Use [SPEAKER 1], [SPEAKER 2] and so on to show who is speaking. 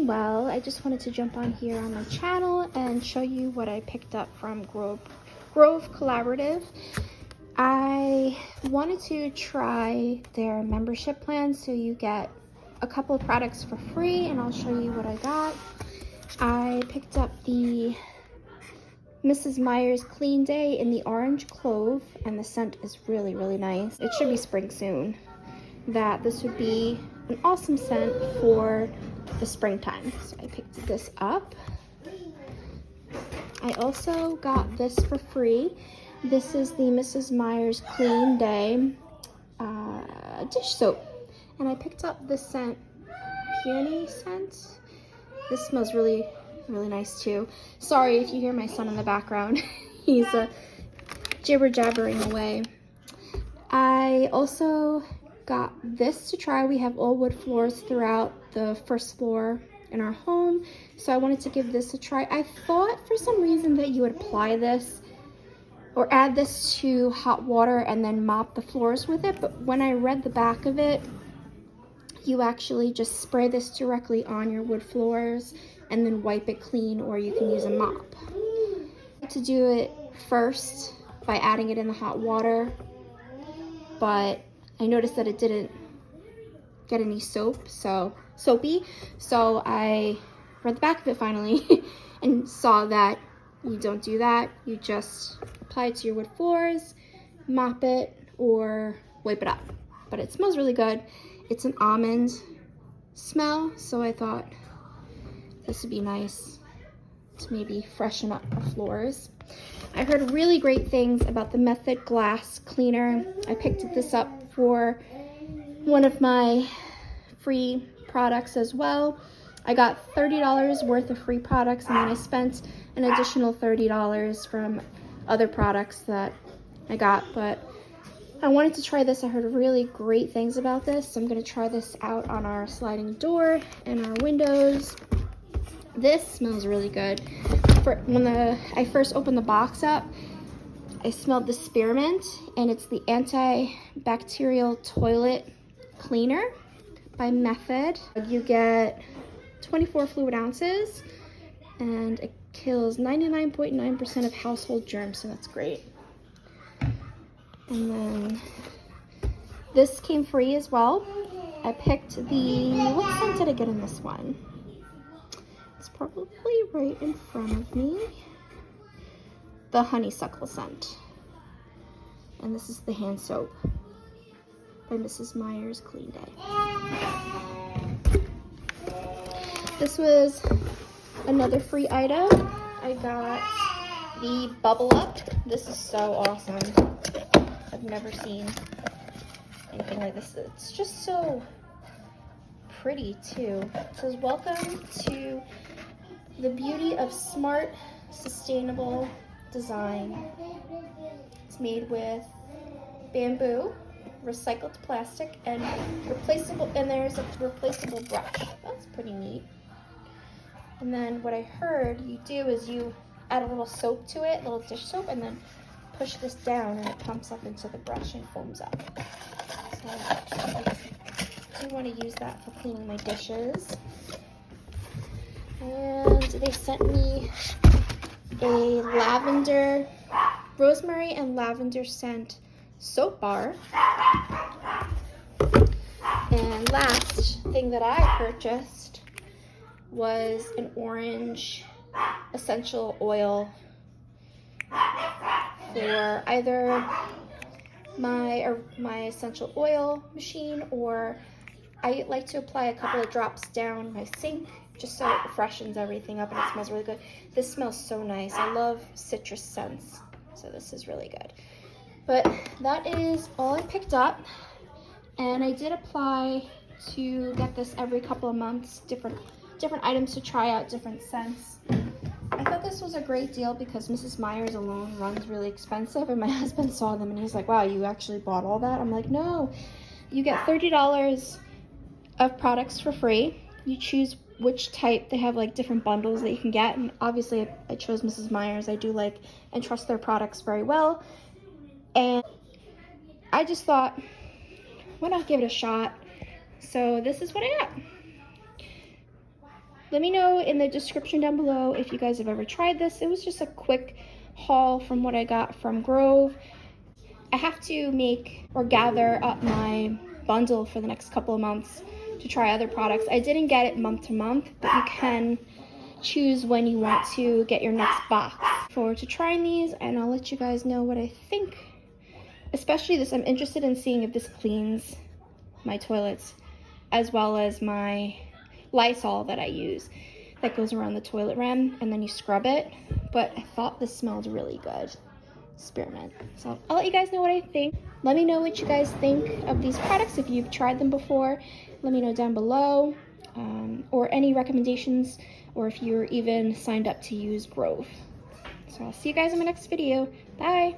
[SPEAKER 1] well. I just wanted to jump on here on my channel and show you what I picked up from Grove Collaborative. I wanted to try their membership plan, so you get a couple of products for free, and I'll show you what I got. I picked up the Mrs. Meyer's Clean Day in the Orange Clove, and the scent is really, really nice. It should be spring soon. This would be an awesome scent for the springtime. So I picked this up. I also got this for free. This is the Mrs. Meyer's Clean Day dish soap. And I picked up this scent, peony scent. This smells really, really nice too. Sorry if you hear my son in the background. He's jibber jabbering away. I also got this to try. We have all wood floors throughout the first floor in our home, so I wanted to give this a try. I thought for some reason that you would apply this or add this to hot water and then mop the floors with it, but when I read the back of it, you actually just spray this directly on your wood floors and then wipe it clean, or you can use a mop. I like to do it first by adding it in the hot water, but I noticed that it didn't get any soapy, so I read the back of it finally and saw that you don't do that. You just apply it to your wood floors, mop it, or wipe it up. But it smells really good. It's an almond smell, so I thought this would be nice to maybe freshen up the floors. I heard really great things about the Method Glass Cleaner. I picked this up for one of my free products as well. I got $30 worth of free products, and then I spent an additional $30 from other products that I got, but I wanted to try this. I heard really great things about this, so I'm going to try this out on our sliding door and our windows. This smells really good. When I first opened the box up, I smelled the spearmint, and it's the antibacterial toilet cleaner by Method. You get 24 fluid ounces, and it kills 99.9% of household germs, so that's great. And then this came free as well. I picked what scent did I get in this one? It's probably right in front of me. The honeysuckle scent. And this is the hand soap by Mrs. Meyer's Clean Day. This was another free item. I got the Bubble Up. This is so awesome. I've never seen anything like this. It's just so pretty too. It says, "Welcome to the beauty of smart, sustainable design." It's made with bamboo, recycled plastic, and there's a replaceable brush. That's pretty neat. And then what I heard you do is you add a little soap to it, a little dish soap, and then push this down, and it pumps up into the brush and foams up. So I do want to use that for cleaning my dishes. And they sent me a rosemary and lavender scent soap bar. And last thing that I purchased was an orange essential oil for either my essential oil machine, or I like to apply a couple of drops down my sink just so it freshens everything up, and it smells really good. This smells so nice. I love citrus scents, so this is really good. But that is all I picked up, and I did apply to get this every couple of months, different items to try out, different scents. I thought this was a great deal because Mrs. Meyer's alone runs really expensive, and my husband saw them and he's like, "Wow, you actually bought all that?" I'm like, "No, you get $30 of products for free. You choose which type. They have like different bundles that you can get, and obviously I chose Mrs. Meyer's. I do like and trust their products very well, and I just thought, why not give it a shot? So this is what I got. Let me know in the description down below if you guys have ever tried this. It was just a quick haul from what I got from Grove. I have to make or gather up my bundle for the next couple of months to try other products. I didn't get it month to month, but you can choose when you want to get your next box. Look forward to trying these, and I'll let you guys know what I think. Especially this, I'm interested in seeing if this cleans my toilets, as well as my Lysol that I use that goes around the toilet rim and then you scrub it. But I thought this smelled really good. Spearmint. So I'll let you guys know what I think. Let me know what you guys think of these products. If you've tried them before, let me know down below, or any recommendations, or if you're even signed up to use Grove. So I'll see you guys in my next video. Bye.